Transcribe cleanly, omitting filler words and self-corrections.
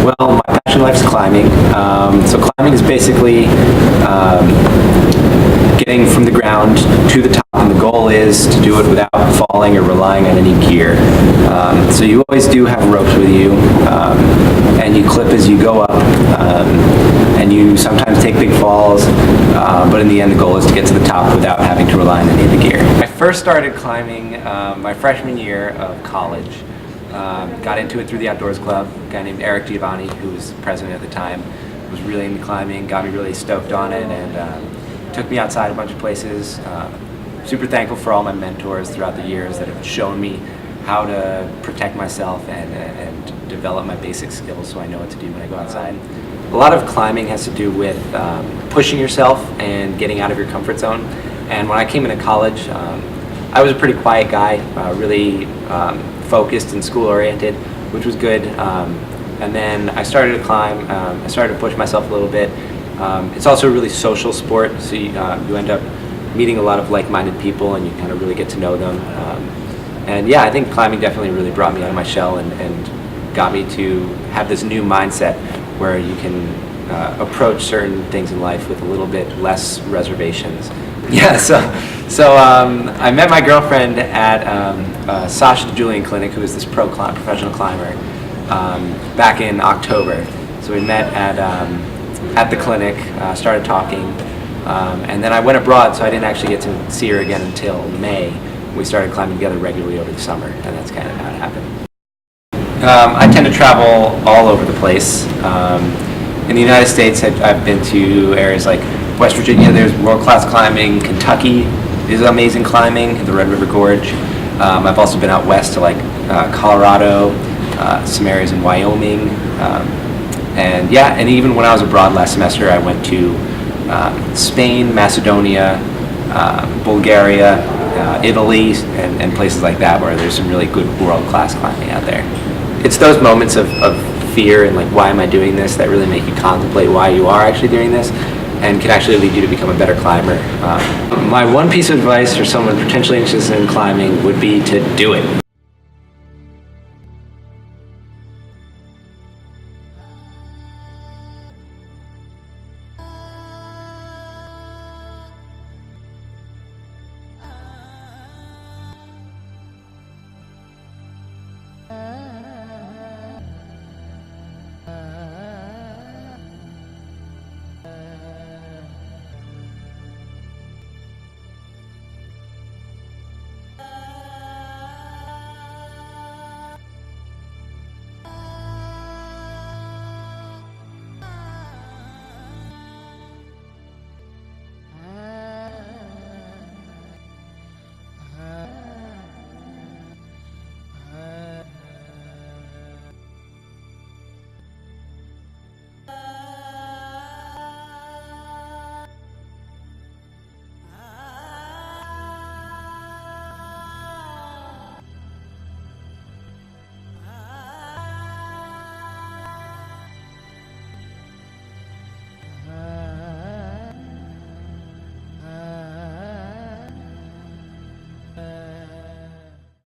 Well, my passion in life is climbing. So climbing is basically getting from the ground to the top, and the goal is to do it without falling or relying on any gear. So you always do have ropes with you, and you clip as you go up, and you sometimes take big falls, but in the end the goal is to get to the top without having to rely on any of the gear. I first started climbing my freshman year of college. Got into it through the Outdoors Club. A guy named Eric Giovanni, who was president at the time, was really into climbing, got me really stoked on it, and took me outside a bunch of places. Super thankful for all my mentors throughout the years that have shown me how to protect myself and develop my basic skills so I know what to do when I go outside. A lot of climbing has to do with pushing yourself and getting out of your comfort zone. And when I came into college, I was a pretty quiet guy, really focused and school oriented, which was good. And then I started to climb. I started to push myself a little bit. It's also a really social sport, so you end up meeting a lot of like-minded people, and you kind of really get to know them. And yeah, I think climbing definitely really brought me out of my shell and got me to have this new mindset where you can approach certain things in life with a little bit less reservations. Yeah, so I met my girlfriend at Sasha DeJulian Clinic, who is this professional climber, back in October. So we met at the clinic, started talking, and then I went abroad, so I didn't actually get to see her again until May. We started climbing together regularly over the summer, and that's kind of how it happened. I tend to travel all over the place. In the United States, I've been to areas like West Virginia. There's world-class climbing. Kentucky is amazing climbing, the Red River Gorge. I've also been out west to like Colorado, some areas in Wyoming, and yeah, and even when I was abroad last semester, I went to Spain, Macedonia, Bulgaria, Italy, and places like that where there's some really good world-class climbing out there. It's those moments of fear and like, why am I doing this, that really make you contemplate why you are actually doing this, and can actually lead you to become a better climber. My one piece of advice for someone potentially interested in climbing would be to do it.